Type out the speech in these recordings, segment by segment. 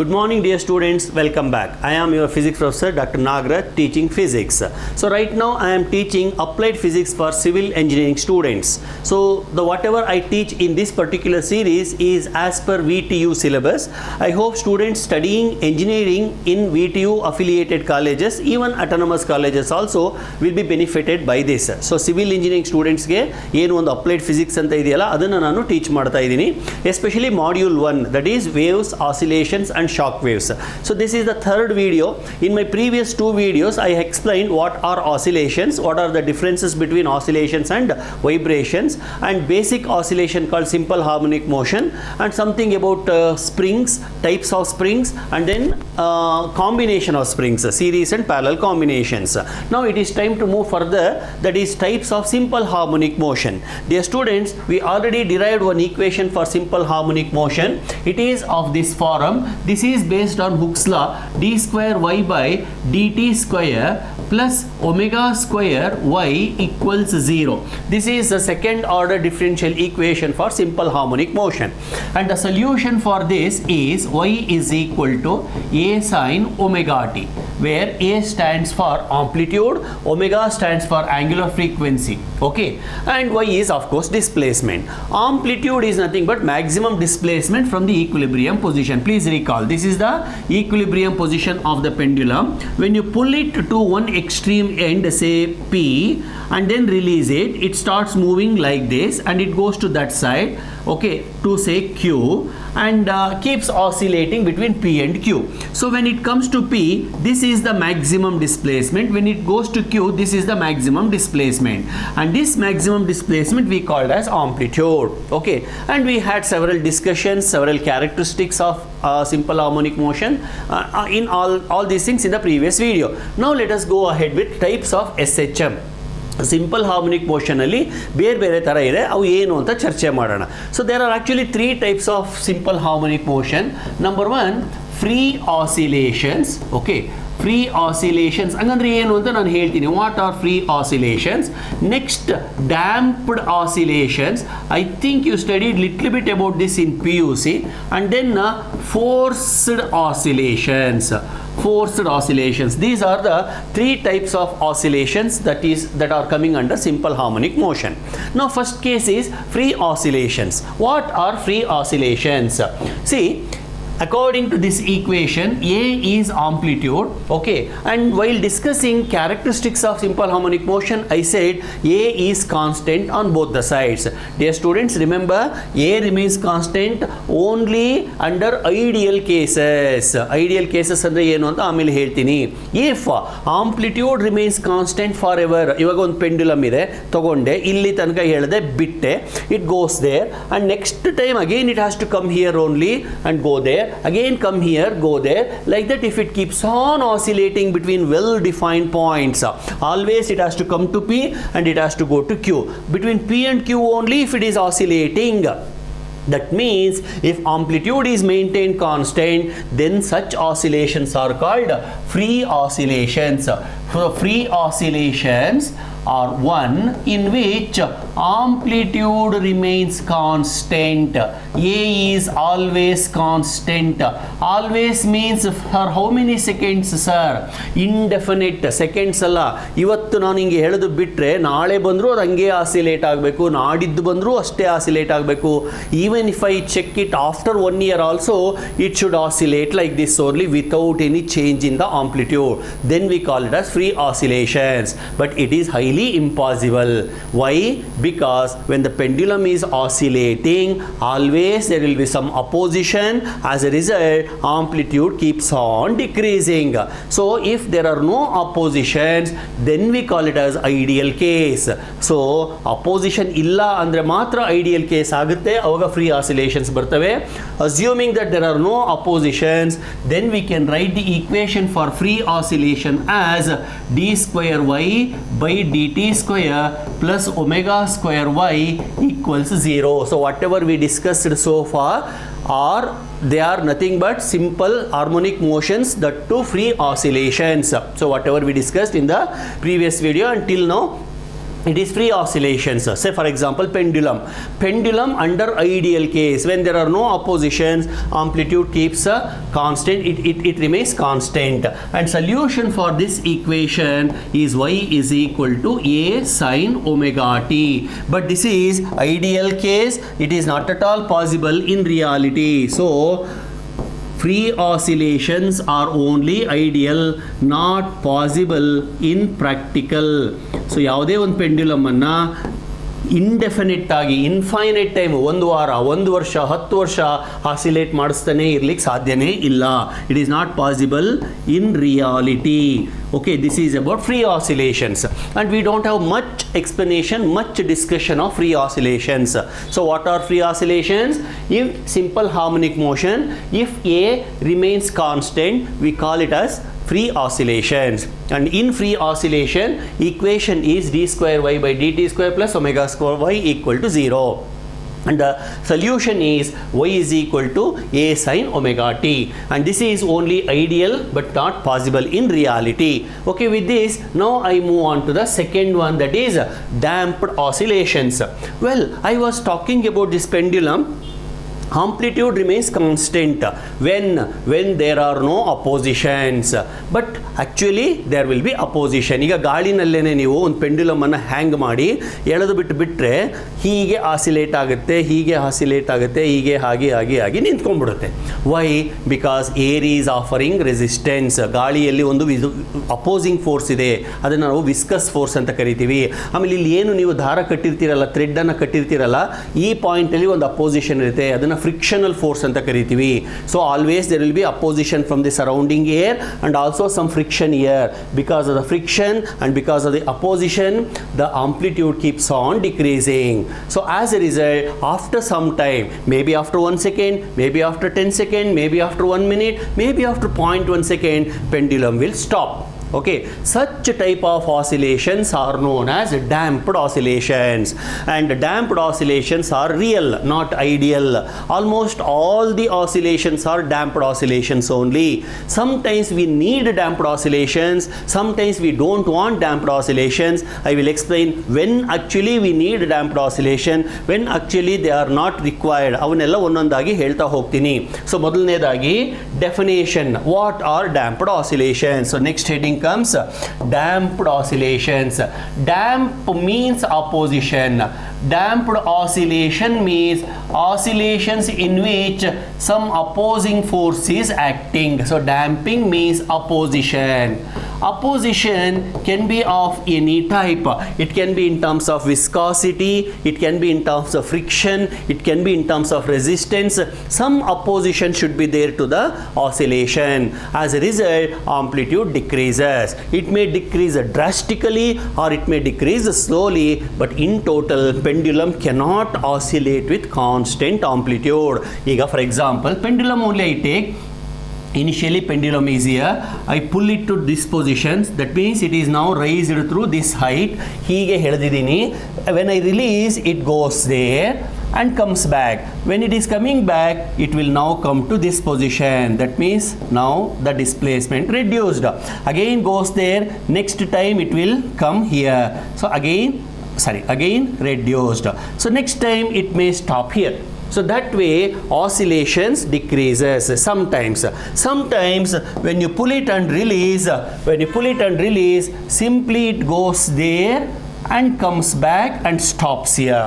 Good morning dear students, welcome back. I am your physics professor Dr. Nagraj teaching physics. So right now I am teaching applied physics for civil engineering students. So the whatever I teach in this particular series is as per VTU syllabus. I hope students studying engineering in VTU affiliated colleges, even autonomous colleges also will be benefited by this. So civil engineering students ಗೆ ಏನು ಒಂದು applied physics ಅಂತ ಇದೆಯಲ್ಲ ಅದನ್ನು ನಾನು teach ಮಾಡ್ತಾ ಇದ್ದೀನಿ. Especially module 1, that is waves, oscillations and shock waves. So this is the third video. In my previous two videos I explained what are oscillations, what are the differences between oscillations and vibrations, and basic oscillation called simple harmonic motion, and something about springs, types of springs, and then combination of springs, series and parallel combinations. Now it is time to move further, that is types of simple harmonic motion. Dear students, we already derived one equation for simple harmonic motion. It is of this form. This is based on Hooke's law, d square y by dt square plus omega square y equals 0. This is the second order differential equation for simple harmonic motion, and the solution for this is y is equal to a sin omega t, where a stands for amplitude, omega stands for angular frequency, okay, and y is of course displacement. Amplitude is nothing but maximum displacement from the equilibrium position. Please recall, this is the equilibrium position of the pendulum. When you pull it to one extreme end, say P, and then release it, it starts moving like this and it goes to that side, okay, to say Q, and keeps oscillating between P and Q. So when it comes to P, this is the maximum displacement. When it goes to Q, this is the maximum displacement, and this maximum displacement we called as amplitude, okay. And we had several discussions, several characteristics of simple harmonic motion in all these things in the previous video. Now let us go ahead with types of SHM. Simple harmonic ಮೋಷನಲ್ಲಿ ಬೇರೆ ಬೇರೆ ಥರ ಇದೆ, ಅವು ಏನು ಅಂತ ಚರ್ಚೆ ಮಾಡೋಣ. So there are actually 3 types of simple harmonic motion. Number 1, free oscillations, okay. Free oscillations ಹಂಗಂದ್ರೆ ಏನು ಅಂತ ನಾನು ಹೇಳ್ತೀನಿ. What are free oscillations? Next, damped oscillations. I think you studied little bit about this in PUC. And then forced oscillations. Forced oscillations. These are the 3 types of oscillations that are coming under simple harmonic motion. Now first case is free oscillations. What are free oscillations? See, according to this equation, A is amplitude, okay, and while discussing characteristics of simple harmonic motion, I said A is constant on both the sides. Dear students, remember, A remains constant only under ideal cases. Ideal cases andre ಏನು ಅಂತ ಆಮೇಲೆ ಹೇಳ್ತೀನಿ. If amplitude remains constant forever, ಇವಾಗ ಒಂದು pendulum ಇದೆ, ತಗೊಂಡೆ, ಇಲ್ಲಿ ತನಕ ಹೇಳಿದೆ, ಬಿಟ್ಟೆ, it goes there, and next time again it has to come here only and go there, again come here, go there, like that. If it keeps on oscillating between well defined points, always it has to come to P and it has to go to Q. Between P and Q only if it is oscillating. That means if amplitude is maintained constant, then such oscillations are called free oscillations. So free oscillations are one in which amplitude remains constant. A is always constant. Always means for how many seconds, sir? Indefinite. Seconds ಅಲ್ಲ. ಇವತ್ತು ನಾನು ಹಿಂಗೆ ಹೇಳೋದು ಬಿಟ್ಟರೆ ನಾಳೆ ಬಂದರೂ ಅದು ಹಂಗೆ ಆಸಿಲೇಟ್ ಆಗಬೇಕು, ನಾಡಿದ್ದು ಬಂದರೂ ಅಷ್ಟೇ ಆಸಿಲೇಟ್ ಆಗಬೇಕು. Even if I check it after 1 year also, it should oscillate like this only without any change in the amplitude. Then we call it as free oscillations. But it is highly impossible. Why? Because when the pendulum is oscillating, always there will be some opposition. As a result, amplitude keeps on decreasing. So if there are no oppositions, then we call it as ideal case. So opposition illa andre matra ideal case agutte, avaga free oscillations bartave. Assuming that there are no oppositions, then we can write the equation for free oscillation as d square y by dt square plus omega square y equals 0. So whatever we discussed so far they are nothing but simple harmonic motions, that two free oscillations. So whatever we discussed in the previous video until now, it is free oscillations. Say for example pendulum under ideal case, when there are no oppositions, amplitude keeps constant, it remains constant, and solution for this equation is y is equal to a sin omega t. But this is ideal case, it is not at all possible in reality. So free oscillations are only ideal, not possible in practical. So ಯಾವುದೇ ಒಂದು ಪೆಂಡ್ಯುಲಮನ್ನು indefinite ಆಗಿ infinite time, ಒಂದು ವಾರ, ಒಂದು ವರ್ಷ, 10 ವರ್ಷ oscillate ಮಾಡಿಸ್ತಾನೆ ಇರ್ಲಿಕ್ಕೆ ಸಾಧ್ಯನೇ ಇಲ್ಲ. It is not possible in reality. Okay, this is about free oscillations, and we don't have much explanation, much discussion of free oscillations. So what are free oscillations? If simple harmonic motion, if A remains constant, we call it as free oscillations. And in free oscillation, equation is d square y by dt square plus omega square y equal to 0. And the solution is y is equal to a sin omega t, and this is only ideal but not possible in reality. Okay, with this now I move on to the second one, that is damped oscillations. Well, I was talking about this pendulum. Amplitude remains constant when there are no oppositions, but actually there will be opposition. ಈಗ ಗಾಳಿನಲ್ಲೇನೆ ನೀವು ಒಂದು ಪೆಂಡ್ಯುಲಮನ್ನು ಹ್ಯಾಂಗ್ ಮಾಡಿ ಎಳೆದು ಬಿಟ್ಟರೆ ಹೀಗೆ oscillate ಆಗುತ್ತೆ, ಹೀಗೆ oscillate ಆಗುತ್ತೆ, ಹೀಗೆ ಹಾಗೆ ನಿಂತ್ಕೊಂಡ್ಬಿಡುತ್ತೆ. Why? Because air is offering resistance. ಗಾಳಿಯಲ್ಲಿ ಒಂದು ಅಪೋಸಿಂಗ್ ಫೋರ್ಸ್ ಇದೆ, ಅದನ್ನು ನಾವು ವಿಸ್ಕಸ್ ಫೋರ್ಸ್ ಅಂತ ಕರಿತೀವಿ. ಆಮೇಲೆ ಇಲ್ಲಿ ಏನು ನೀವು ದಾರ ಕಟ್ಟಿರ್ತೀರಲ್ಲ, ಥ್ರೆಡ್ಡನ್ನು ಕಟ್ಟಿರ್ತೀರಲ್ಲ, ಈ ಪಾಯಿಂಟಲ್ಲಿ ಒಂದು ಅಪೋಸಿಷನ್ ಇರುತ್ತೆ, ಅದನ್ನು frictional force anta karitivi. So always there will be opposition from the surrounding air and also some friction here. Because of the friction and because of the opposition, the amplitude keeps on decreasing. So as a result, after some time, maybe after 1 second, maybe after 10 seconds, maybe after 1 minute, maybe after 0.1 second, pendulum will stop. Okay, such type of oscillations are known as damped oscillations, and damped oscillations are real, not ideal. Almost all the oscillations are damped oscillations only. Sometimes we need damped oscillations, sometimes we don't want damped oscillations. I will explain when actually we need damped oscillation, when actually they are not required. ಅವನ್ನೆಲ್ಲ ಒಂದೊಂದಾಗಿ ಹೇಳ್ತಾ ಹೋಗ್ತೀನಿ. So ಮೊದಲನೇದಾಗಿ definition, what are damped oscillations? So next heading comes damped oscillations. Damp means opposition. Damped oscillation means oscillations in which some opposing force is acting. So damping means opposition. Opposition can be of any type. It can be in terms of viscosity, it can be in terms of friction, it can be in terms of resistance. Some opposition should be there to the oscillation. As a result, amplitude decreases. It may decrease drastically or it may decrease slowly, but in total pendulum cannot oscillate with constant amplitude. Ega for example, pendulum only I take. Initially pendulum is here, I pull it to this position, that means it is now raised through this height. ಹೀಗೆ ಎಳೆದಿದ್ದೀನಿ. When I release, it goes there and comes back. When it is coming back, it will now come to this position. That means now the displacement reduced. Again goes there, next time it will come here. So again reduced. So next time it may stop here. So that way oscillations decreases sometimes. Sometimes when you pull it and release, simply it goes there and comes back and stops here.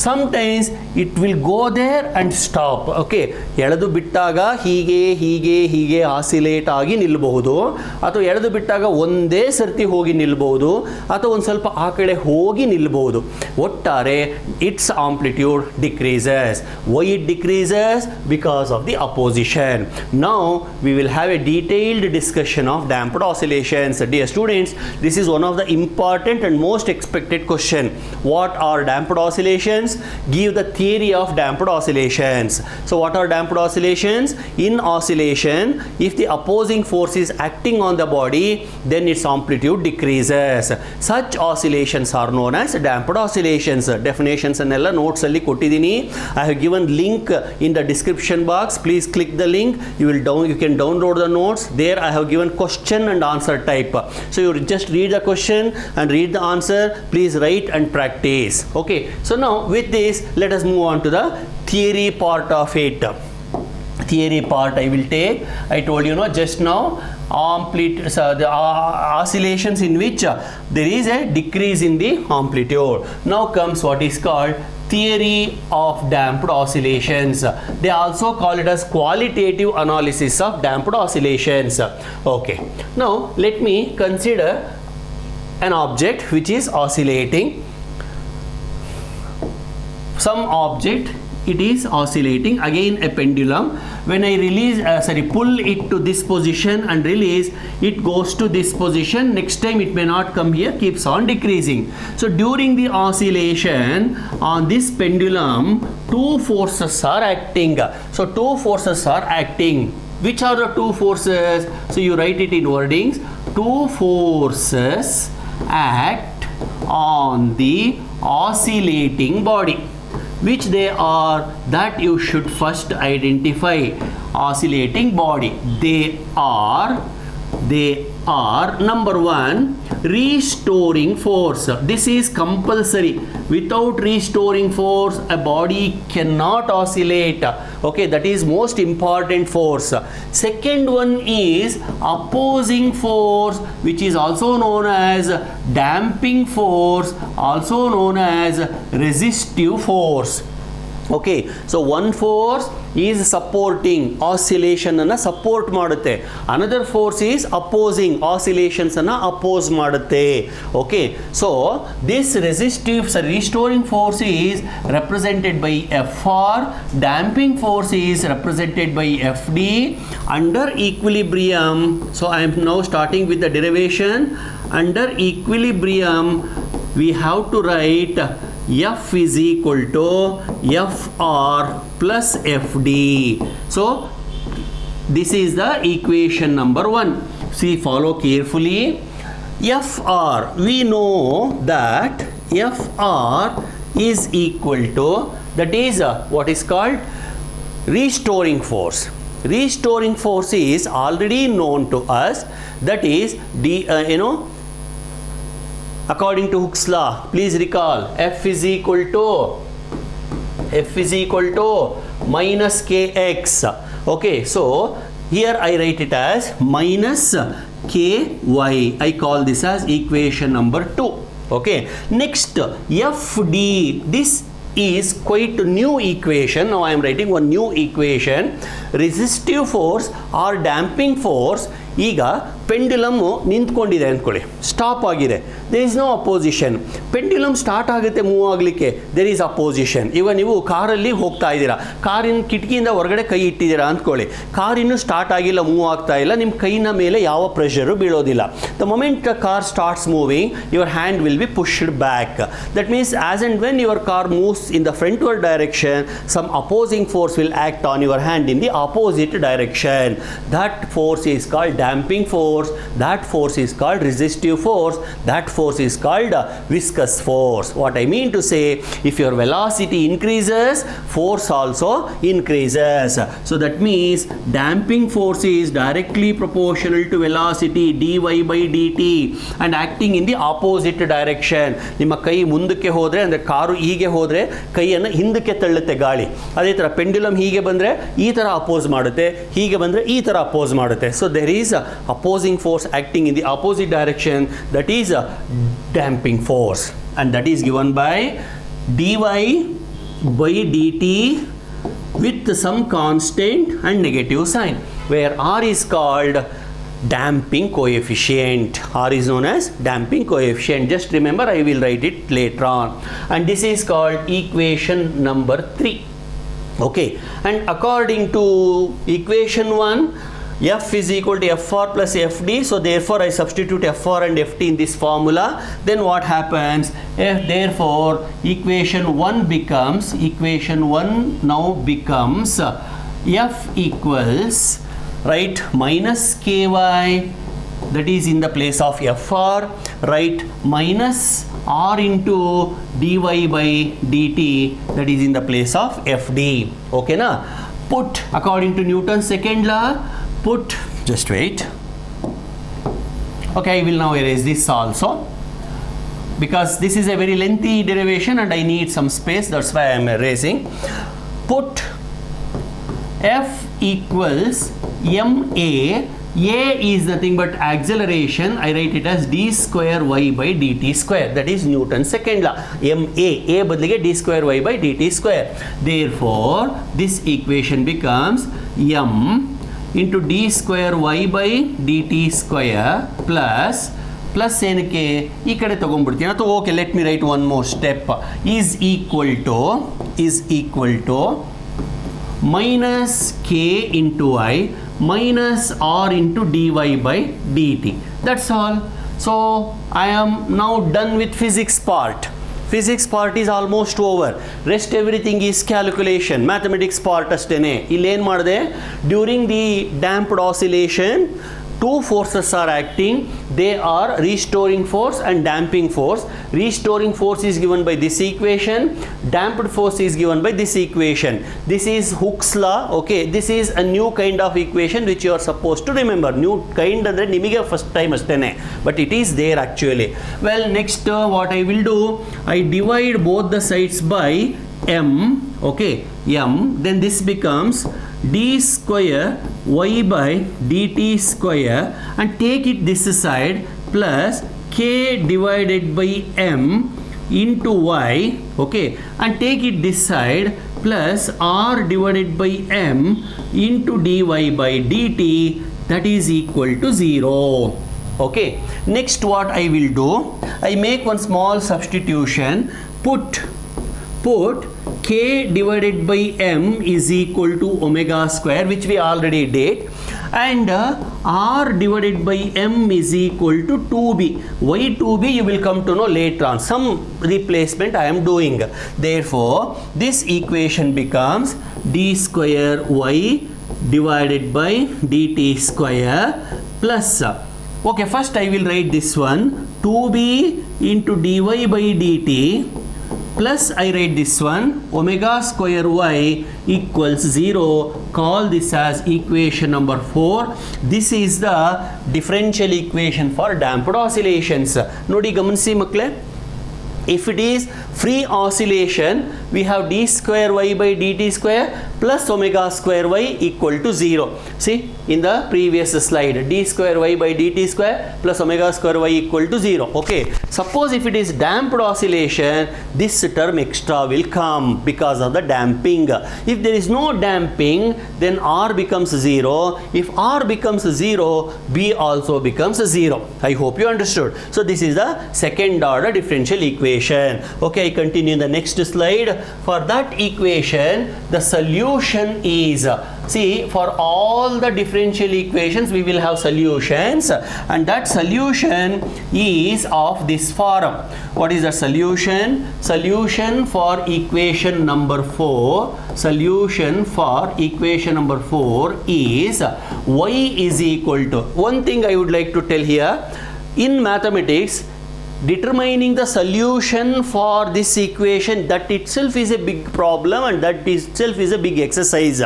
Sometimes it will go there and stop. Okay, ಎಳೆದು ಬಿಟ್ಟಾಗ ಹೀಗೆ oscillate ಆಗಿ ನಿಲ್ಲಬಹುದು, ಅಥವಾ ಎಳೆದು ಬಿಟ್ಟಾಗ ಒಂದೇ ಸರ್ತಿ ಹೋಗಿ ನಿಲ್ಲಬಹುದು, ಅಥವಾ ಒಂದು ಸ್ವಲ್ಪ ಆ ಕಡೆ ಹೋಗಿ ನಿಲ್ಲಬಹುದು. ಒಟ್ಟಾರೆ it's amplitude decreases. Why it decreases? Because of the opposition. Now we will have a detailed discussion of damped oscillations. Dear students, this is one of the important and most expected question. What are damped oscillations? oscillations? Give the theory of damped oscillations. So what are damped oscillations? In oscillation, if the opposing force is acting on the body, then its amplitude decreases. Such oscillations are known as damped oscillations. Definitions and all notes alli kottidini. I have given link in the description box. Please click the link. You can download the notes. There I have given question and answer type. So you just read the question and read the answer. Please write and practice. Okay. So now with this, let us move on to the theory part of it. Theory part I will take. I told you just now the oscillations in which there is a decrease in the amplitude. Now comes what is called theory of damped oscillations. They also call it as qualitative analysis of damped oscillations. Okay. Now let me consider an object which is oscillating. Some object, it is oscillating, again a pendulum. When I pull it to this position and release, it goes to this position. Next time it may not come here, keeps on decreasing. So during the oscillation on this pendulum, two forces are acting. So two forces are acting. Which are the two forces? So you write it in wordings. Two forces act on the oscillating body. Which they are, that you should first identify. Oscillating body, they are number one, restoring force. This is compulsory. Without restoring force, a body cannot oscillate. Okay, that is most important force. Second one is opposing force, which is also known as damping force, also known as resistive force. Okay, so one force is supporting, oscillation anna support madutte. Another force is opposing, oscillations anna oppose madutte. Okay, so this restoring force is represented by Fr, damping force is represented by Fd. Under equilibrium, so I am now starting with the derivation. Under equilibrium, we have to write F is equal to Fr plus Fd. So this is the equation number 1. See, follow carefully. Fr, we know that Fr is equal to, that is what is called restoring force. Restoring force is already known to us. That is according to Hooke's law, please recall, F is equal to minus Kx. Okay, so here I write it as minus Ky. I call this as equation number 2. Okay, next Fd. This is quite new equation. Now I am writing one new equation. Resistive force or damping force. ಈಗ pendulum ನಿಂತ್ಕೊಂಡಿದೆ ಅಂದ್ಕೊಳ್ಳಿ, stop ಆಗಿದೆ, there is no opposition. Pendulum start ಆಗುತ್ತೆ move ಆಗಲಿಕ್ಕೆ, there is opposition. ಇವಾಗ ನೀವು ಕಾರಲ್ಲಿ ಹೋಗ್ತಾ ಇದ್ದೀರಾ, ಕಾರಿನ ಕಿಟಕಿಯಿಂದ ಹೊರಗಡೆ ಕೈ ಇಟ್ಟಿದ್ದೀರಾ ಅಂದ್ಕೊಳ್ಳಿ, ಕಾರ್ ಇನ್ನೂ ಸ್ಟಾರ್ಟ್ ಆಗಿಲ್ಲ, ಮೂವ್ ಆಗ್ತಾ ಇಲ್ಲ, ನಿಮ್ಮ ಕೈನ ಮೇಲೆ ಯಾವ ಪ್ರೆಷರು ಬೀಳೋದಿಲ್ಲ. The moment the car starts moving, your hand will be pushed back. That means as and when your car moves in the frontward direction, some opposing force will act on your hand in the opposite direction. That force is called damping force, that force is called resistive force, that force is called viscous force. What I mean to say, if your velocity increases, force also increases. So that means damping force is directly proportional to velocity dy by dt and acting in the opposite direction. ನಿಮ್ಮ ಕೈ ಮುಂದಕ್ಕೆ ಹೋದರೆ, ಅಂದರೆ car ಹೀಗೆ ಹೋದರೆ ಕೈಯನ್ನು ಹಿಂದಕ್ಕೆ ತಳ್ಳುತ್ತೆ ಗಾಳಿ. ಅದೇ ಥರ ಪೆಂಡ್ಯುಲಮ್ ಹೀಗೆ ಬಂದರೆ ಈ ಥರ ಅಪೋಸ್ ಮಾಡುತ್ತೆ, ಹೀಗೆ ಬಂದರೆ ಈ ಥರ ಅಪೋಸ್ ಮಾಡುತ್ತೆ. So there is opposing force acting in the opposite direction, that is a damping force, and that is given by dy by dt with some constant and negative sign, where r is called damping coefficient. R is known as damping coefficient. Just remember, I will write it later on. And this is called equation number 3. Okay, and according to equation 1, F is equal to FR plus FD, so therefore I substitute FR and FT in this formula. Then what happens? Therefore equation 1 now becomes F equals, right, minus KY, that is in the place of FR, right, minus R into dy by dt, that is in the place of FD. Okay na? Put according to Newton's second law, put, just wait. Okay, I will now erase this also, because this is a very lengthy derivation and I need some space, that's why I am erasing. Put F equals ma. A is nothing but acceleration. I write it as d square y by dt square. That is Newton's second law. ma. A badlige d square y by dt square. Therefore, this equation becomes m into d square y by dt square plus ಏನಕ್ಕೆ ಈ ಕಡೆ ತಗೊಂಡ್ಬಿಡ್ತೀನಿ ಅಥವಾ okay let me write one more step is equal to minus k into I minus r into dy by dt. That's all. So I am now done with physics part. Physics part is almost over. Rest everything is calculation. Mathematics part astene. Illi ಏನು ಮಾಡಿದೆ? During the damped oscillation, two forces are acting. They are restoring force and damping force. Restoring force is given by this equation. Damped force is given by this equation. This is Hooke's law. Okay, this is a new kind of equation which you are supposed to remember. New kind andre nimige first time astene, but it is there actually. Well, next what I will do, I divide both the sides by m. Okay, m. Then this becomes d square y by dt square, and take it this side plus k divided by m into y, okay, and take it this side plus r divided by m into dy by dt, that is equal to 0. Okay, next what I will do, I make one small substitution. Put k divided by m is equal to omega square, which we already did, and r divided by m is equal to 2b. Why 2b you will come to know later on. Some replacement I am doing. Therefore this equation becomes d square y divided by dt square plus, okay, first I will write this one, 2b into dy by dt plus I write this one, omega square y equals 0. Call this as equation number 4. This is the differential equation for damped oscillations. Nodi gamanisi makle, if it is free oscillation, we have d square y by dt square plus omega square y equal to 0. See, in the previous slide, d square y by dt square plus omega square y equal to 0. Okay, suppose if it is damped oscillation, this term extra will come because of the damping. If there is no damping, then r becomes 0. If r becomes 0, b also becomes 0. I hope you understood. So this is the second order differential equation. Okay, I continue in the next slide. For that equation, the solution is, see, for all the differential equations we will have solutions, and that solution is of this form. What is the solution? Solution for equation number 4. Solution for equation number 4 is y is equal to, one thing I would like to tell here, in mathematics, determining the solution for this equation, that itself is a big problem and that itself is a big exercise.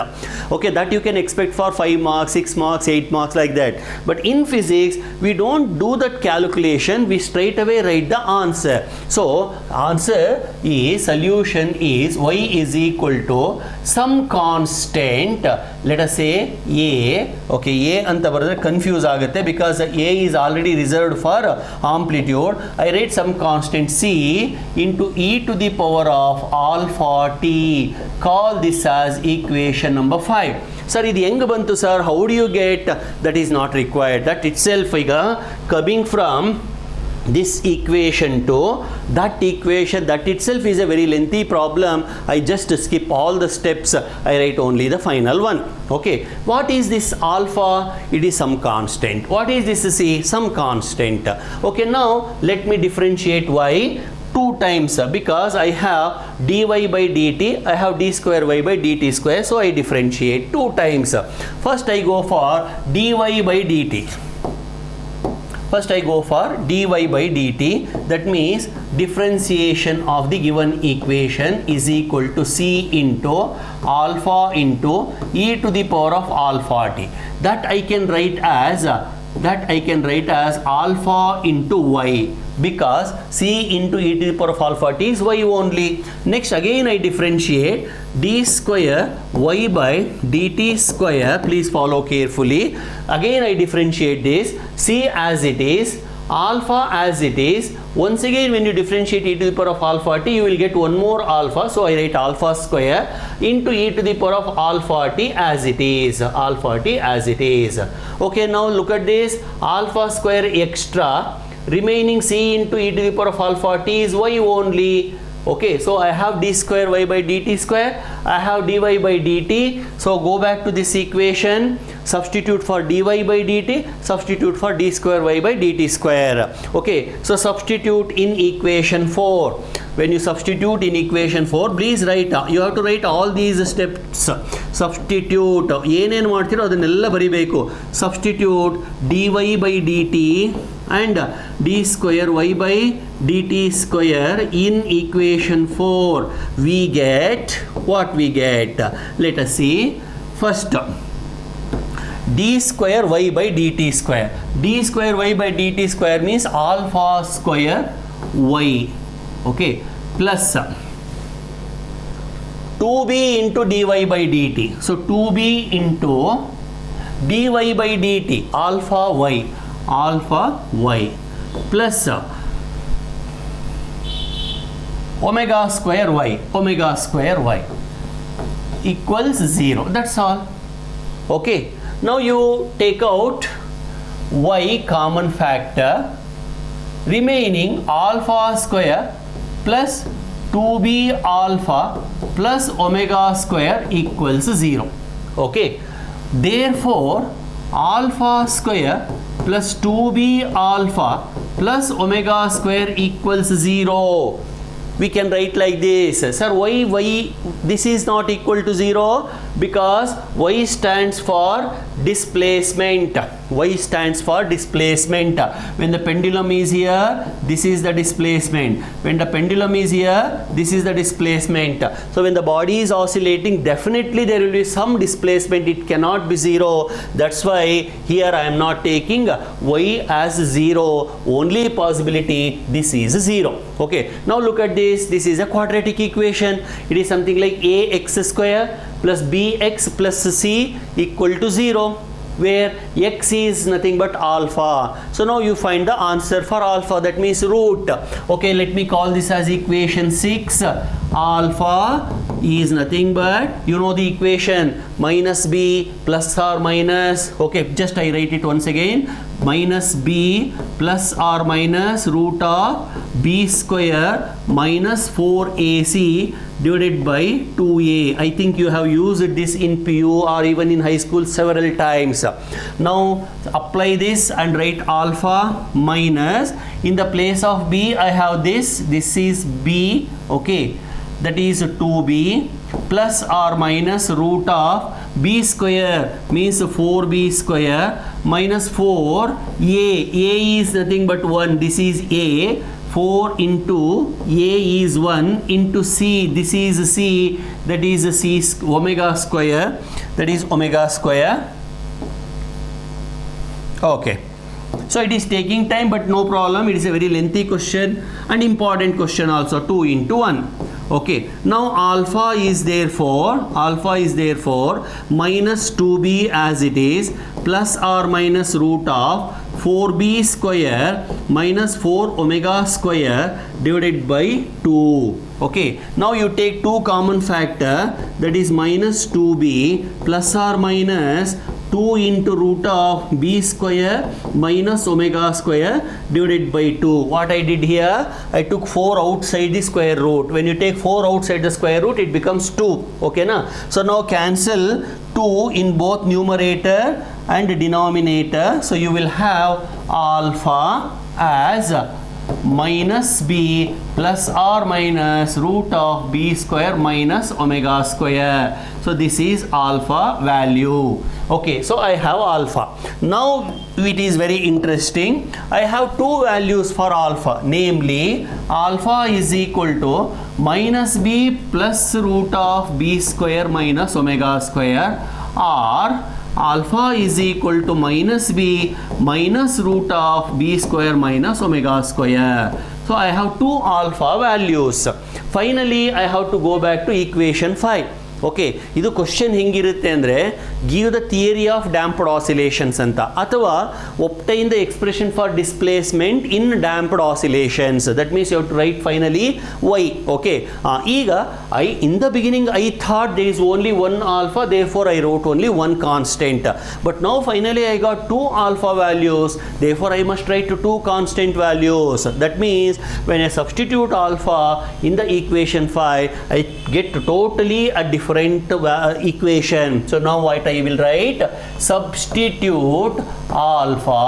Okay, that you can expect for 5 marks, 6 marks, 8 marks, like that. But in physics, we don't do that calculation, we straight away write the answer. So answer is, solution is y is equal to some constant, let us say a. Okay, a anta baradre confuse agutte because a is already reserved for amplitude. I write some constant c into e to the power of alpha t. Call this as equation number 5. Sir, idu henga bantu sir? How do you get? That is not required. That itself iga coming from this equation to that equation. That itself is a very lengthy problem. I just skip all the steps. I write only the final one. Okay, what is this alpha? It is some constant. What is this C? Some constant. Okay, now let me differentiate y 2 times, because I have dy by dt, I have d square y by dt square, so I differentiate 2 times. First I go for dy by dt. First I go for dy by dt, that means differentiation of the given equation is equal to c into alpha into e to the power of alpha t. That I can write as alpha into y, because c into e to the power of alpha t is y only. Next again I differentiate d square y by dt square. Please follow carefully. Again I differentiate this, c as it is, alpha as it is. Once again when you differentiate e to the power of alpha t, you will get one more alpha, so I write alpha square into e to the power of alpha t as it is, alpha t as it is. Okay, now look at this, alpha square extra, remaining c into e to the power of alpha t is y only. Okay, so I have d square y by dt square, I have dy by dt. So go back to this equation, substitute for dy by dt, substitute for d square y by dt square. Okay, so substitute in equation 4. When you substitute in equation 4, please write, you have to write all these steps. Substitute, ಏನೇನು ಮಾಡ್ತೀರೋ ಅದನ್ನೆಲ್ಲ ಬರಿಬೇಕು. Substitute dy by dt and d square y by dt square in equation 4. We get what we get. Let us see. First, d square y by dt square. d square y by dt square means alpha square y. Okay, plus 2b into dy by dt. So 2b into dy by dt alpha y plus omega square y equals 0. That's all. Okay, now you take out y common factor, remaining alpha square plus 2b alpha plus omega square equals 0. Okay, therefore alpha square plus 2b alpha plus omega square equals 0. We can write like this. Sir, why this is not equal to 0? Because y stands for displacement. Y stands for displacement. When the pendulum is here, this is the displacement. When the pendulum is here, this is the displacement. So when the body is oscillating, definitely there will be some displacement. It cannot be 0. That's why here I am not taking y as 0. Only possibility, this is 0. Okay, now look at this. This is a quadratic equation. It is something like ax square plus bx plus c equal to 0, where x is nothing but alpha. So now you find the answer for alpha, that means root. Okay, let me call this as equation 6. Alpha is nothing but, you know the equation, minus b plus or minus, okay, just I write it once again, minus b plus or minus root of b square minus 4ac divided by 2a. I think you have used this in PU or even in high school several times. Now apply this and write alpha minus, in the place of b I have this is b, okay, that is 2b plus or minus root of b square means 4b square minus 4a. A is nothing but 1, this is a. 4 into a is 1 into c, this is c, that is c omega square, that is omega square. Okay, so it is taking time, but no problem. It is a very lengthy question and important question also. 2 into 1. Okay, now alpha is therefore minus 2b as it is plus or minus root of 4b square minus 4 omega square divided by 2. Okay, now you take two common factor, that is minus 2b plus or minus 2 into root of b square minus omega square divided by 2. What I did here, I took 4 outside the square root. When you take 4 outside the square root, it becomes 2. Okay, na? So now cancel 2 in both numerator and denominator. So you will have alpha as minus b plus or minus root of b square minus omega square. So this is alpha value. Okay, so I have alpha. Now it is very interesting. I have two values for alpha, namely alpha is equal to minus b plus root of b square minus omega square, or alpha is equal to minus b minus root of b square minus omega square. So I have two alpha values. Finally, I have to go back to equation 5. Okay, ಇದು equation ಹೆಂಗಿರುತ್ತೆ ಅಂದರೆ give the theory of damped oscillations ಅಂತ, ಅಥವಾ obtain the expression for displacement in damped oscillations. That means you have to write finally y. Okay, ಈಗ in the beginning I thought there is only one alpha, therefore I wrote only one constant. But now finally I got two alpha values, therefore I must write to two constant values. That means when I substitute alpha in the equation 5, I get totally a different equation. So now what I will write? Substitute alpha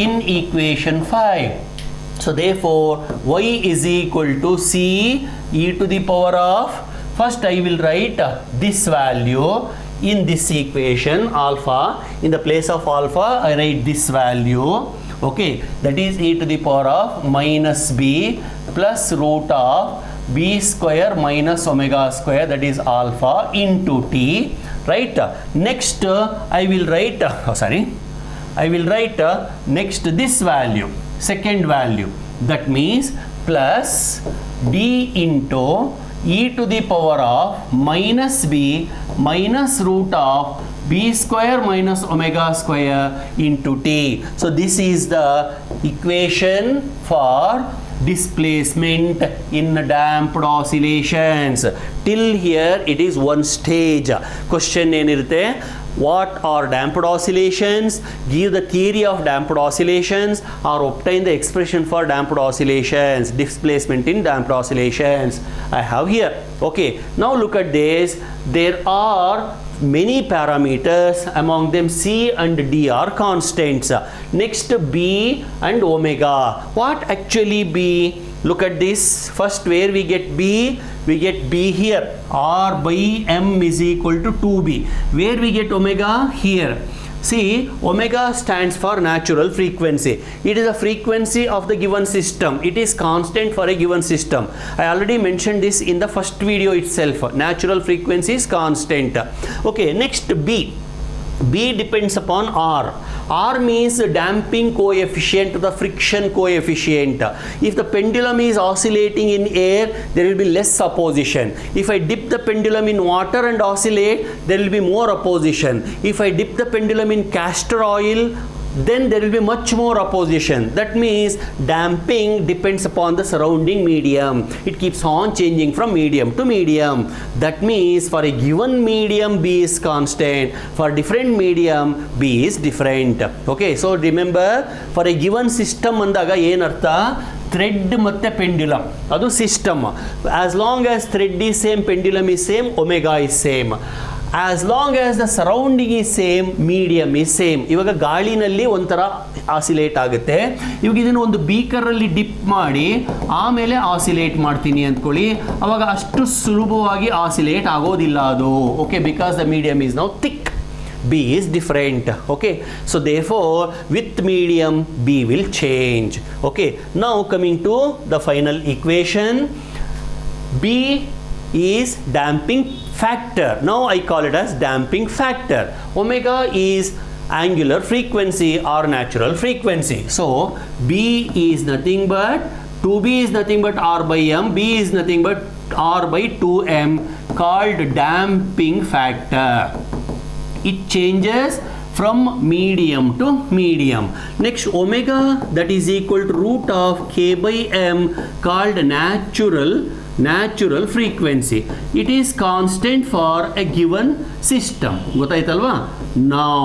in equation 5. So therefore y is equal to c e to the power of, first I will write this value in this equation alpha. In the place of alpha I write this value. Okay, that is e to the power of minus b plus root of b square minus omega square, that is alpha, into t. Right, next I will write next this value, second value, that means plus b into e to the power of minus b minus root of b square minus omega square into t. So this is the equation for displacement in damped oscillations. Till here it is one stage. Question ಏನಿರುತ್ತೆ? What are damped oscillations? Give the theory of damped oscillations, or obtain the expression for damped oscillations, displacement in damped oscillations. I have here. Okay, now look at this. There are many parameters, among them c and d are constants. Next b and omega. What actually b? Look at this. First, where we get b? We get b here. R by m is equal to 2b. Where we get omega? Here. See, omega stands for natural frequency. It is a frequency of the given system. It is constant for a given system. I already mentioned this in the first video itself. Natural frequency is constant. Okay, next b. B depends upon R. R means damping coefficient to the friction coefficient. If the pendulum is oscillating in air, there will be less opposition. If I dip the pendulum in water and oscillate, there will be more opposition. If I dip the pendulum in castor oil, then there will be much more opposition. That means damping depends upon the surrounding medium. It keeps on changing from medium to medium. That means for a given medium B is constant, for different medium B is different. Okay, so remember, for a given system andaga ಏನರ್ಥ? Thread ಮತ್ತು pendulum, ಅದು system. As long as thread is same, pendulum is same, omega is same. As long as the surrounding is same, medium is same. ಇವಾಗ ಗಾಳಿನಲ್ಲಿ ಒಂಥರ oscillate ಆಗುತ್ತೆ. ಇವಾಗ ಇದನ್ನು ಒಂದು ಬೀಕರಲ್ಲಿ ಡಿಪ್ ಮಾಡಿ ಆಮೇಲೆ ಆಸಿಲೇಟ್ ಮಾಡ್ತೀನಿ ಅಂದ್ಕೊಳ್ಳಿ, ಅವಾಗ ಅಷ್ಟು ಸುಲಭವಾಗಿ ಆಸಿಲೇಟ್ ಆಗೋದಿಲ್ಲ ಅದು. Okay, because the medium is now thick. B is different. Okay, so therefore with medium B will change. Okay, now coming to the final equation, B is damping factor. Now I call it as damping factor. Omega is angular frequency or natural frequency. So B is nothing but 2B is nothing but R by M. B is nothing but R by 2M, called damping factor. It changes from medium to medium. Next, omega, that is equal to root of k by m, called natural frequency. It is constant for a given system. ಗೊತ್ತಾಯ್ತಲ್ವಾ? Now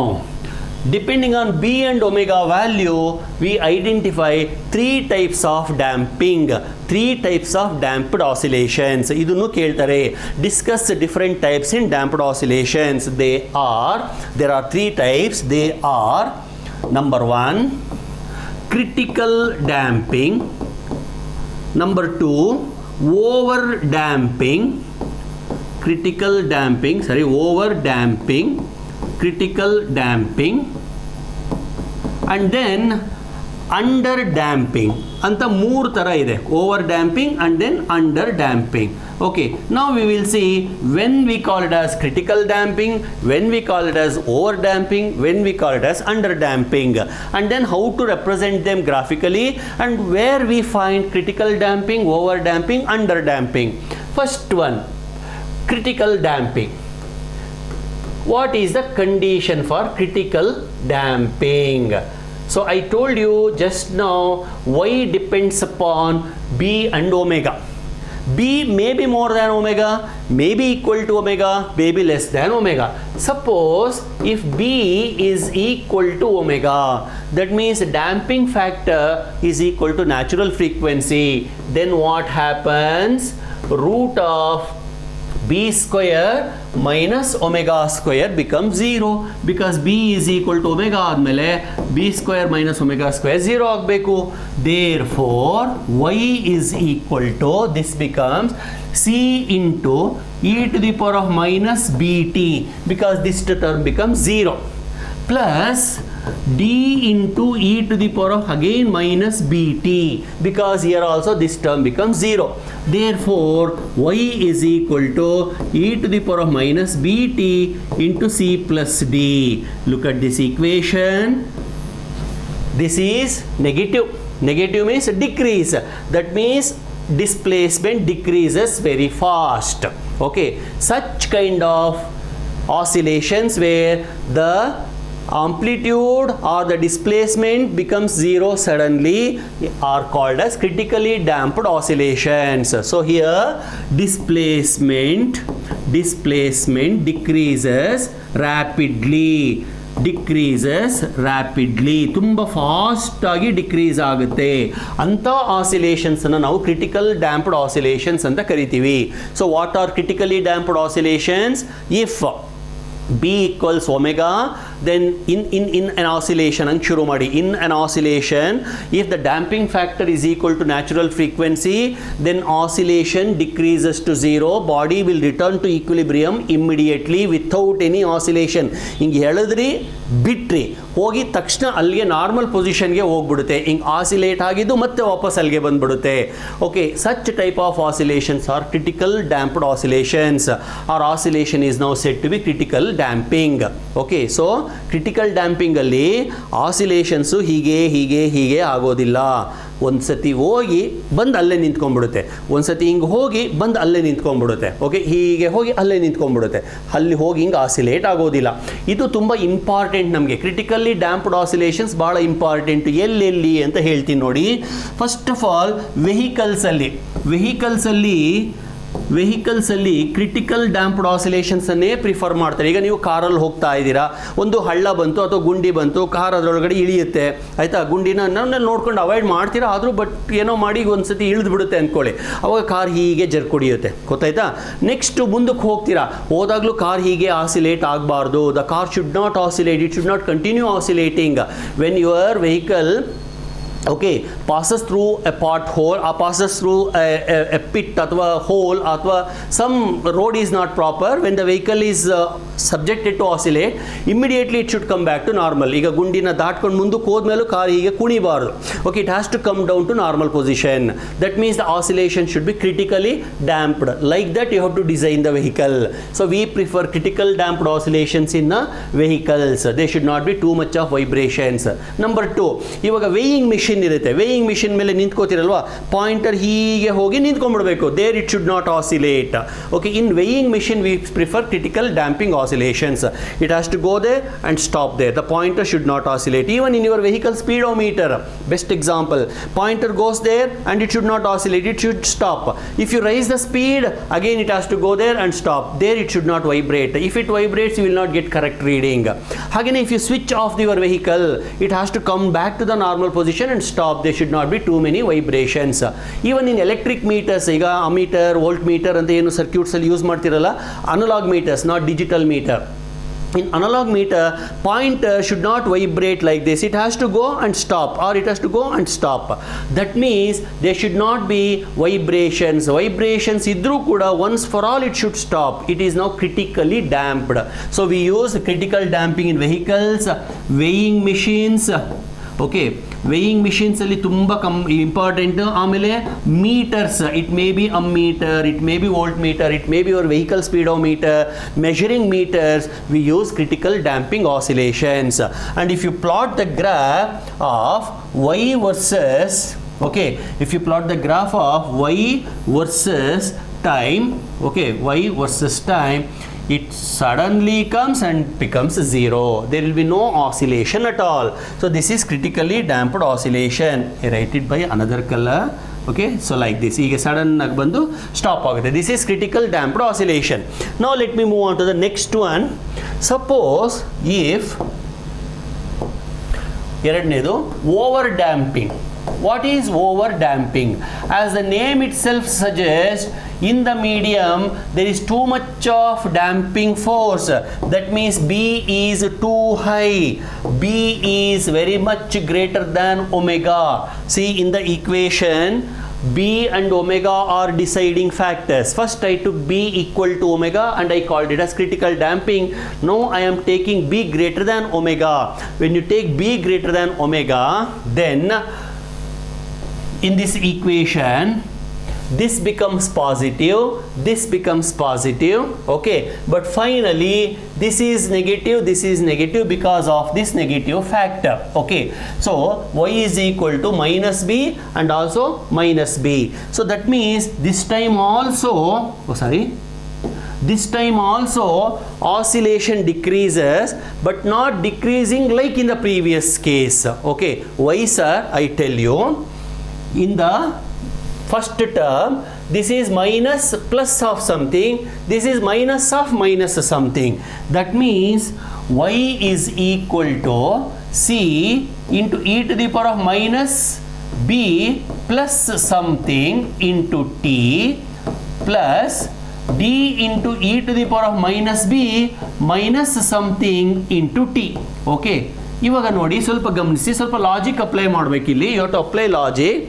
Depending on B and omega value, we identify 3 types of damping, 3 types of damped oscillations. ಇದನ್ನು ಕೇಳ್ತಾರೆ. Discuss different types in damped oscillations. There are 3 types. They are, number 1, critical damping. Number 2, over damping. Critical damping, and then under damping ಅಂತ 3 ತರ ಇದೆ. Over damping and then under damping. Okay, now we will see when we call it as critical damping, when we call it as over damping, when we call it as under damping, and then how to represent them graphically, and where we find critical damping, over damping, under damping. First one, critical damping. What is the condition for critical damping? So I told you just now, y depends upon B and omega. B may be more than omega, may be equal to omega, may be less than omega. Suppose if B is equal to omega, that means damping factor is equal to natural frequency. Then what happens? Root of B square minus omega square becomes 0, because B is equal to omega admele B square minus omega square 0 agbeku. Therefore y is equal to, this becomes C into e to the power of minus bt, because this term becomes 0, plus d into e to the power of again minus bt, because here also this term becomes 0. Therefore y is equal to e to the power of minus bt into c plus d. Look at this equation. This is negative. Negative means decrease. That means displacement decreases very fast. Okay, such kind of oscillations where the amplitude or the displacement becomes 0 suddenly are called as critically damped oscillations. So here displacement decreases rapidly, ತುಂಬ fast ಆಗಿ decrease ಆಗುತ್ತೆ. ಅಂಥ oscillations ಅನ್ನು ನಾವು critical damped oscillations ಅಂತ ಕರಿತೀವಿ. So what are critically damped oscillations? If B equals omega, then in an oscillation, ang shuru madi, in an oscillation, if the damping factor is equal to natural frequency, then oscillation decreases to 0, body will return to equilibrium immediately without any oscillation. ಹಿಂಗೆ ಹೇಳಿದ್ರಿ ಬಿಟ್ರಿ ಹೋಗಿ ತಕ್ಷಣ ಅಲ್ಲಿಗೆ normal ಪೊಸಿಷನ್ಗೆ ಹೋಗ್ಬಿಡುತ್ತೆ. ಹಿಂಗೆ oscillate ಆಗಿದ್ದು ಮತ್ತೆ ವಾಪಸ್ ಅಲ್ಲಿಗೆ ಬಂದ್ಬಿಡುತ್ತೆ. Okay, such type of oscillations are critical damped oscillations. Our oscillation is now set to be critical damping. Okay, so critical ಡ್ಯಾಂಪಿಂಗಲ್ಲಿ ಆಸಿಲೇಷನ್ಸು ಹೀಗೆ ಆಗೋದಿಲ್ಲ. ಒಂದು ಸತಿ ಹೋಗಿ ಬಂದು ಅಲ್ಲೇ ನಿಂತ್ಕೊಂಡ್ಬಿಡುತ್ತೆ, ಒಂದು ಸತಿ ಹಿಂಗೆ ಹೋಗಿ ಬಂದು ಅಲ್ಲೇ ನಿಂತ್ಕೊಂಡ್ಬಿಡುತ್ತೆ. ಓಕೆ, ಹೀಗೆ ಹೋಗಿ ಅಲ್ಲೇ ನಿಂತ್ಕೊಂಡ್ಬಿಡುತ್ತೆ, ಅಲ್ಲಿ ಹೋಗಿ ಹಿಂಗೆ ಆಸಿಲೇಟ್ ಆಗೋದಿಲ್ಲ. ಇದು ತುಂಬ ಇಂಪಾರ್ಟೆಂಟ್ ನಮಗೆ. ಕ್ರಿಟಿಕಲಿ ಡ್ಯಾಂಪ್ಡ್ ಆಸಿಲೇಷನ್ಸ್ ಭಾಳ ಇಂಪಾರ್ಟೆಂಟು. ಎಲ್ಲೆಲ್ಲಿ ಅಂತ ಹೇಳ್ತೀನಿ ನೋಡಿ. ಫಸ್ಟ್ ಆಫ್ ಆಲ್ ವೆಹಿಕಲ್ಸಲ್ಲಿ ಕ್ರಿಟಿಕಲ್ ಡ್ಯಾಂಪ್ಡ್ ಆಸಿಲೇಷನ್ಸನ್ನೇ ಪ್ರಿಫರ್ ಮಾಡ್ತಾರೆ. ಈಗ ನೀವು ಕಾರಲ್ಲಿ ಹೋಗ್ತಾ ಇದ್ದೀರಾ, ಒಂದು ಹಳ್ಳ ಬಂತು ಅಥವಾ ಗುಂಡಿ ಬಂತು, ಕಾರ್ ಅದರೊಳಗಡೆ ಇಳಿಯುತ್ತೆ, ಆಯಿತಾ? ಗುಂಡಿನ ನೋಡ್ಕೊಂಡು ಅವಾಯ್ಡ್ ಮಾಡ್ತೀರಾ, ಆದರೂ ಬಟ್ ಏನೋ ಮಾಡಿ ಒಂದು ಸತಿ ಇಳಿದು ಬಿಡುತ್ತೆ ಅಂದ್ಕೊಳ್ಳಿ, ಅವಾಗ ಕಾರ್ ಹೀಗೆ ಜರ್ಕೊಡಿಯುತ್ತೆ, ಗೊತ್ತಾಯ್ತಾ? ನೆಕ್ಸ್ಟು ಮುಂದಕ್ಕೆ ಹೋಗ್ತೀರಾ, ಹೋದಾಗಲೂ ಕಾರ್ ಹೀಗೆ ಆಸಿಲೇಟ್ ಆಗಬಾರ್ದು. The car should not oscillate, it should not continue oscillating. When your vehicle passes through a pothole or passes through a pit athwa hole athwa some road is not proper, when the vehicle is subjected to oscillate, immediately it should come back to normal. ಈಗ ಗುಂಡಿನ ದಾಟ್ಕೊಂಡು ಮುಂದಕ್ಕೆ ಹೋದ್ಮೇಲೂ car ಹೀಗೆ ಕುಣಿಬಾರ್ದು. Okay, it has to come down to normal position. That means the oscillation should be critically damped. Like that you have to design the vehicle. So we prefer critical damped oscillations in the vehicles. They should not be too much of vibrations. Number 2, ಇವಾಗ weighing machine machine ಇರುತ್ತೆ, weighing machine ಮೇಲೆ ನಿಂತ್ಕೋತಿರಲ್ವಾ, pointer ಹೀಗೆ ಹೋಗಿ ನಿಂತ್ಕೊಂಡ್ಬಿಡ್ಬೇಕು, there it should not oscillate. Okay, in weighing machine we prefer critical damping oscillations. It has to go there and stop there. The pointer should not oscillate. Even in your vehicle speedometer, best example, pointer goes there and it should not oscillate, it should stop. If you raise the speed, again it has to go there and stop. There it should not vibrate. If it vibrates, you will not get correct reading. Again, if you switch off your vehicle, it has to come back to the normal position and stop. There should not be too many vibrations. Even in electric meters, ಈಗ ammeter, voltmeter ಅಂತ ಏನು circuits ಅಲ್ಲಿ use ಮಾಡ್ತಿರಲ್ಲ, analog meters, not digital meter. In analog meter, pointer should not vibrate like this. It has to go and stop, or it has to go and stop. That means there should not be vibrations. Vibrations idru kuda once for all it should stop. It is now critically damped. So we use critical damping in vehicles, weighing machines. Okay, weighing machines ಅಲ್ಲಿ ತುಂಬ important. ಆಮೇಲೆ meters, it may be ammeter, it may be voltmeter, it may be your vehicle speedometer, measuring meters, we use critical damping oscillations. And if you plot the graph of y versus, okay, if you plot the graph of y versus time, okay, y versus time, it suddenly comes and becomes zero. There will be no oscillation at all. So this is critically damped oscillation. I write it by another color. Okay, so like this, ಈಗ sudden ಆಗಿ ಬಂದು stop ಆಗುತ್ತೆ. This is critical damped oscillation. Now let me move on to the next one. Suppose if ಎರಡನೇದು over damping. What is over damping? As the name itself suggests, in the medium there is too much of damping force. That means B is too high. B is very much greater than omega. See in the equation, B and omega are deciding factors. First I took B equal to omega and I called it as critical damping. Now I am taking B greater than omega. When you take B greater than omega, then in this equation this becomes positive, this becomes positive, okay, but finally this is negative because of this negative factor. Okay, so y is equal to minus b and also minus b. So that means this time also, this time also oscillation decreases, but not decreasing like in the previous case. Okay, why sir? I tell you, in the first term this is minus plus of something, this is minus of minus something. That means y is equal to c into e to the power of minus b plus something into t plus d into e to the power of minus b minus something into t. Okay, ಇವಾಗ ನೋಡಿ, ಸ್ವಲ್ಪ ಗಮನಿಸಿ, ಸ್ವಲ್ಪ logic apply ಮಾಡಬೇಕಿಲ್ಲಿ. You have to apply logic.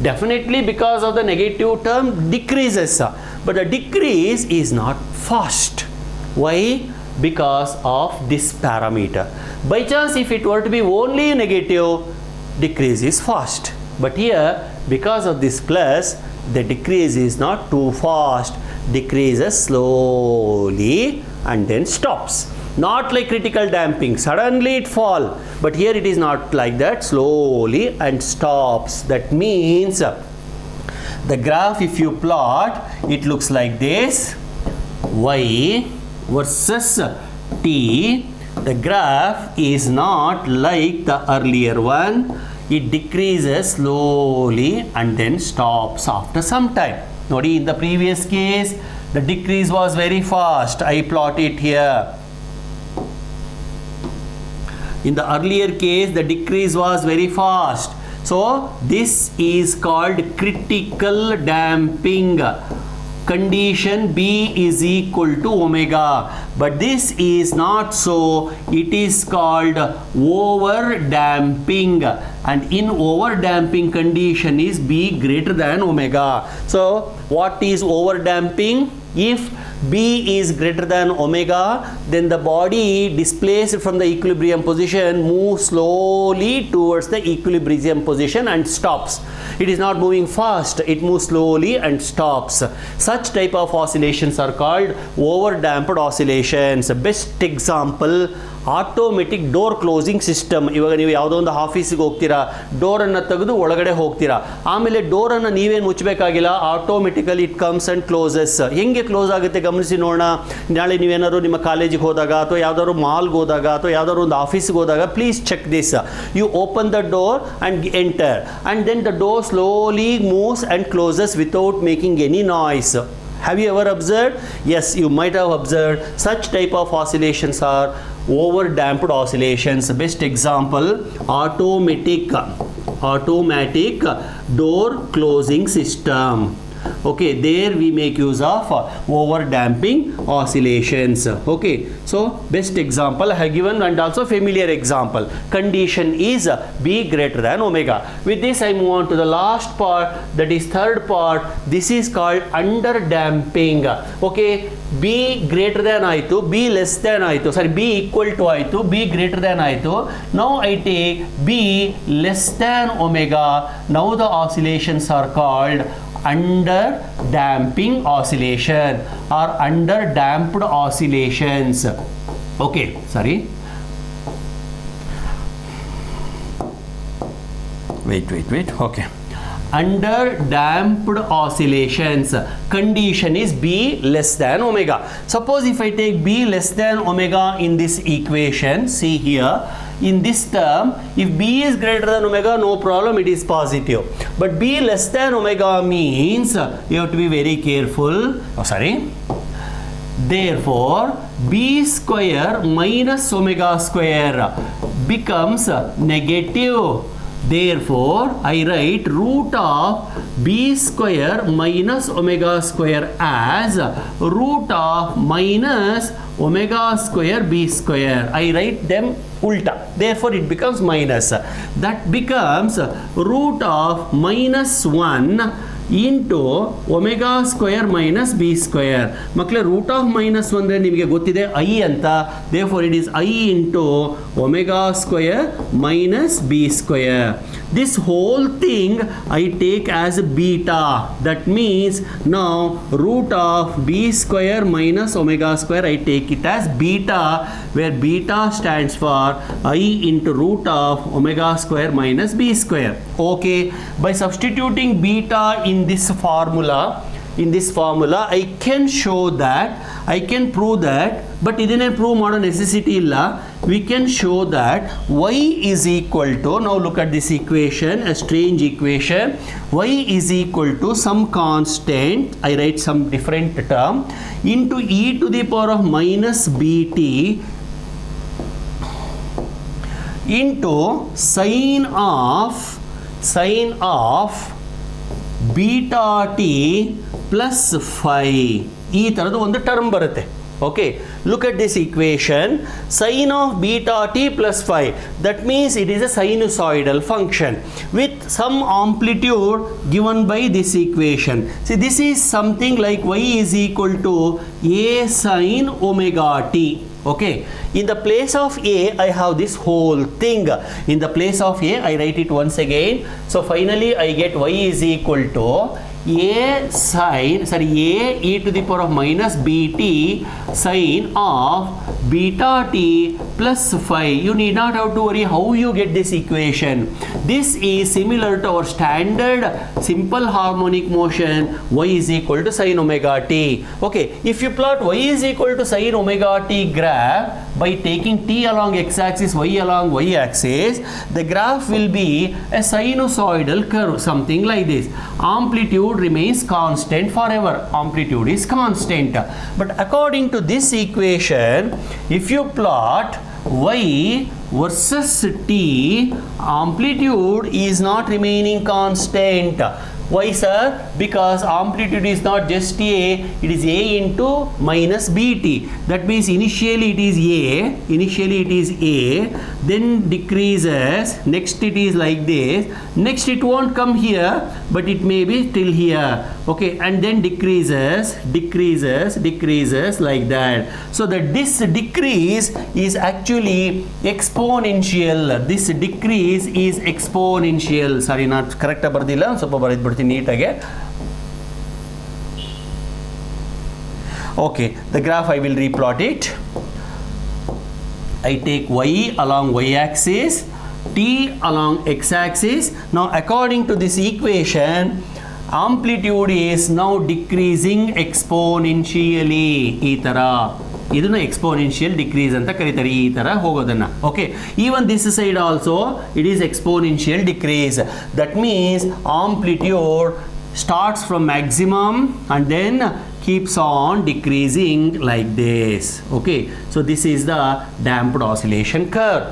Definitely because of the negative term decreases, but the decrease is not fast. Why? Because of this parameter. By chance if it were to be only negative, decrease is fast. But here, because of this plus, the decrease is not too fast, decreases slowly and then stops. Not like critical damping, suddenly it fall, but here it is not like that, slowly and stops. That means the graph, if you plot, it looks like this: y versus t. The graph is not like the earlier one. It decreases slowly and then stops after some time. Nodi, in the previous case, the decrease was very fast. I plot it here. In the earlier case, the decrease was very fast. So this is called critical damping. Condition B is equal to omega. But this is not so. It is called over damping. And in over damping condition is B greater than omega. So what is over damping? If B is greater than omega, then the body displaced from the equilibrium position moves slowly towards the equilibrium position and stops. It is not moving fast, it moves slowly and stops. Such type of oscillations are called over damped oscillations. Best example automatic door closing system. ಇವಾಗ ನೀವು ಯಾವುದೋ ಒಂದು ಆಫೀಸಿಗೆ ಹೋಗ್ತೀರಾ, ಡೋರನ್ನು ತೆಗೆದು ಒಳಗಡೆ ಹೋಗ್ತೀರಾ, ಆಮೇಲೆ ಡೋರನ್ನು ನೀವೇನು ಮುಚ್ಚಬೇಕಾಗಿಲ್ಲ, automatically it comes and closes. ಹೆಂಗೆ ಕ್ಲೋಸ್ ಆಗುತ್ತೆ ಗಮನಿಸಿ ನೋಡೋಣ. ನಾಳೆ ನೀವೇನಾದ್ರು ನಿಮ್ಮ ಕಾಲೇಜಿಗೆ ಹೋದಾಗ ಅಥವಾ ಯಾವ್ದಾದ್ರು ಮಾಲ್ಗೆ ಹೋದಾಗ ಅಥವಾ ಯಾವ್ದಾದ್ರು ಒಂದು ಆಫೀಸ್ಗೆ ಹೋದಾಗ please check this. You open the door and enter and then the door slowly moves and closes without making any noise. Have you ever observed? Yes, you might have observed. Such type of oscillations are over-damped oscillations. Best example, automatic door closing system. Okay, there we make use of over damping oscillations. Okay, so best example I have given, and also familiar example. Condition is B greater than omega. With this I move on to the last part, that is third part. This is called under damping. Okay, B greater than aitu, B less than aitu, sorry, B equal to aitu, B greater than aitu. Now I take B less than omega. Now the oscillations are called under damping oscillation or under damped oscillations. Okay, sorry, wait, okay, under damped oscillations, condition is B less than omega. Suppose if I take B less than omega in this equation, see here, in this term, if B is greater than omega, no problem, it is positive. But B less than omega means you have to be very careful. Oh, sorry. Therefore, B square minus omega square becomes negative. Therefore, I write root of B square minus omega square as root of minus omega square B square. I write them ulta. Therefore, it becomes minus. That becomes root of minus 1 into omega square minus B square. ಮಕ್ಕಳೇ, root of minus 1 ಅಂದರೆ ನಿಮಗೆ ಗೊತ್ತಿದೆ I ಅಂತ. Therefore, it is I into omega square minus B square. This whole thing I take as beta. That means now root of B square minus omega square, I take it as beta, where beta stands for I into root of omega square minus B square. Okay, by substituting beta in this formula, I can show that, I can prove that, but ಇದನ್ನೇ prove ಮಾಡೋ necessity ಇಲ್ಲ. We can show that y is equal to, now look at this equation, a strange equation. Y is equal to some constant, I write some different term, into e to the power of minus bt into sine of beta t plus phi. ಈ ಥರದ್ದು ಒಂದು term ಬರುತ್ತೆ. Okay, look at this equation, sine of beta t plus phi, that means it is a sinusoidal function with some amplitude given by this equation. See, this is something like y is equal to a sine omega t. Okay, in the place of a I have this whole thing. In the place of a I write it once again. So finally I get y is equal to a e to the power of minus bt sine of beta t plus phi. You need not have to worry how you get this equation. This is similar to our standard simple harmonic motion, y is equal to sine omega t. Okay, if you plot y is equal to sine omega t graph by taking t along x-axis, y along y-axis, the graph will be a sinusoidal curve, something like this. Amplitude remains constant forever. Amplitude is constant. But according to this equation, if you plot y versus t, amplitude is not remaining constant. Why, sir? Because amplitude is not just a, it is a into minus bt. That means initially it is a, then decreases, next it is like this, next it won't come here, but it may be till here. Okay, and then decreases like that. So that this decrease is actually exponential. This decrease is exponential. Sorry, not correct ಬರೆದಿಲ್ಲ, ಸ್ವಲ್ಪ ಬರೆದ್ಬಿಡ್ತೀನಿ ನೀಟಾಗೆ. Okay, the graph I will replot it. I take y along y-axis, t along x-axis. Now according to this equation, amplitude is now decreasing exponentially. ಈ ಥರ ಇದನ್ನು exponential decrease ಅಂತ ಕರೀತಾರೆ, ಈ ಥರ ಹೋಗೋದನ್ನ. Okay, even this side also it is exponential decrease. That means amplitude starts from maximum and then keeps on decreasing like this. Okay, so this is the damped oscillation curve.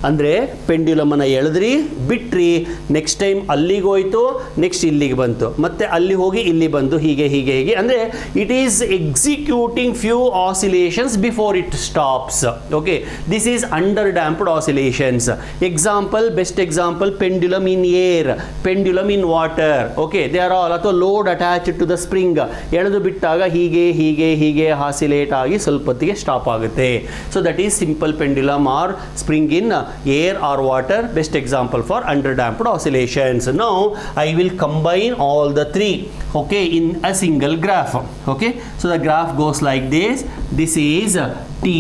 ಅಂದರೆ ಪೆಂಡ್ಯುಲಮನ್ನು ಎಳೆದ್ರಿ ಬಿಟ್ರಿ, next time ಅಲ್ಲಿಗೆ ಹೋಯ್ತು, next ಇಲ್ಲಿಗೆ ಬಂತು, ಮತ್ತೆ ಅಲ್ಲಿ ಹೋಗಿ ಇಲ್ಲಿ ಬಂದು, ಹೀಗೆ ಹೀಗೆ ಹೀಗೆ. ಅಂದರೆ it is executing few oscillations before it stops. Okay, this is under damped oscillations. Example, best example, pendulum in air, pendulum in water. Okay, they are all, ಅಥವಾ load attached to the spring, ಎಳೆದು ಬಿಟ್ಟಾಗ ಹೀಗೆ ಹೀಗೆ ಹೀಗೆ oscillate ಆಗಿ ಸ್ವಲ್ಪ ಹೊತ್ತಿಗೆ stop ಆಗುತ್ತೆ. So that is simple pendulum or spring in air or water, best example for underdamped oscillations. Now I will combine all the three, okay, in a single graph. Okay, so the graph goes like this. This is t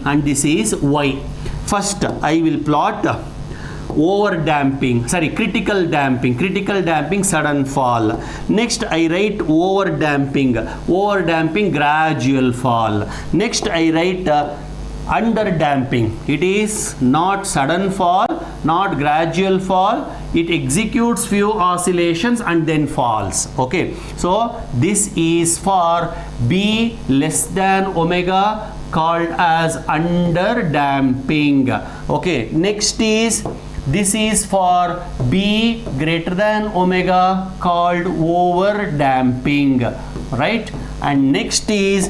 and this is y. First I will plot over damping, sorry, critical damping sudden fall. Next I write over damping gradual fall. Next I write under damping, it is not sudden fall, not gradual fall, it executes few oscillations and then falls. Okay, so this is for b less than omega, called as under damping. Okay, next is, this is for b greater than omega, called over damping, right? And next is,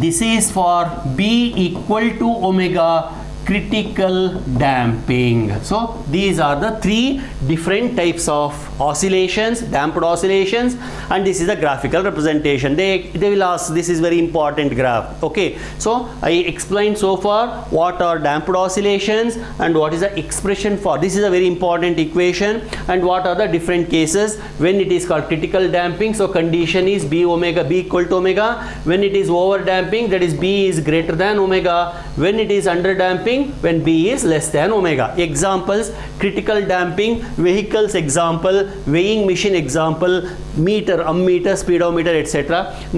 this is for b equal to omega, critical damping. So these are the three different types of oscillations, damped oscillations, and this is a graphical representation. They will ask, this is very important graph. Okay, so I explained so far what are damped oscillations and what is the expression for. This is a very important equation, and what are the different cases when it is called critical damping. So condition is b equal to omega. When it is over damping, that is b is greater than omega. When it is under damping, when b is less than omega. Examples: critical damping, vehicles example, weighing machine example, meter, ammeter, speedometer, etc.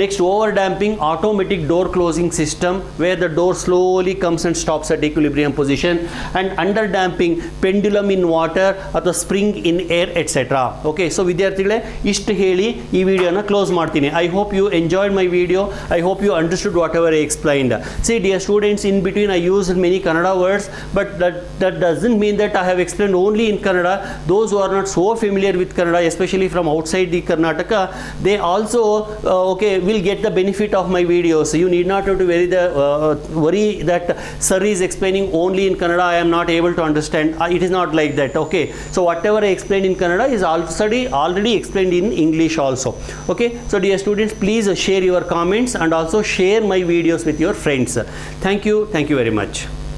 Next, over damping, automatic door closing system, where the door slowly comes and stops at equilibrium position. And under damping, pendulum in water ಅಥವಾ spring in air, etc. Okay, so ವಿದ್ಯಾರ್ಥಿಗಳೇ, ಇಷ್ಟು ಹೇಳಿ ಈ ವಿಡಿಯೋನ close ಮಾಡ್ತೀನಿ. I hope you enjoyed my video. I hope you understood whatever I explained. See, dear students, in between I used many Kannada words, but that doesn't mean that I have explained only in Kannada. Those who are not so familiar with Kannada, especially from outside the Karnataka, they also will get the benefit of my videos. You need not have to worry that sir is explaining only in Kannada, I am not able to understand. It is not like that. Okay, so whatever I explained in Kannada is already explained in English also. Okay, so dear students, please share your comments and also share my videos with your friends. Thank you very much.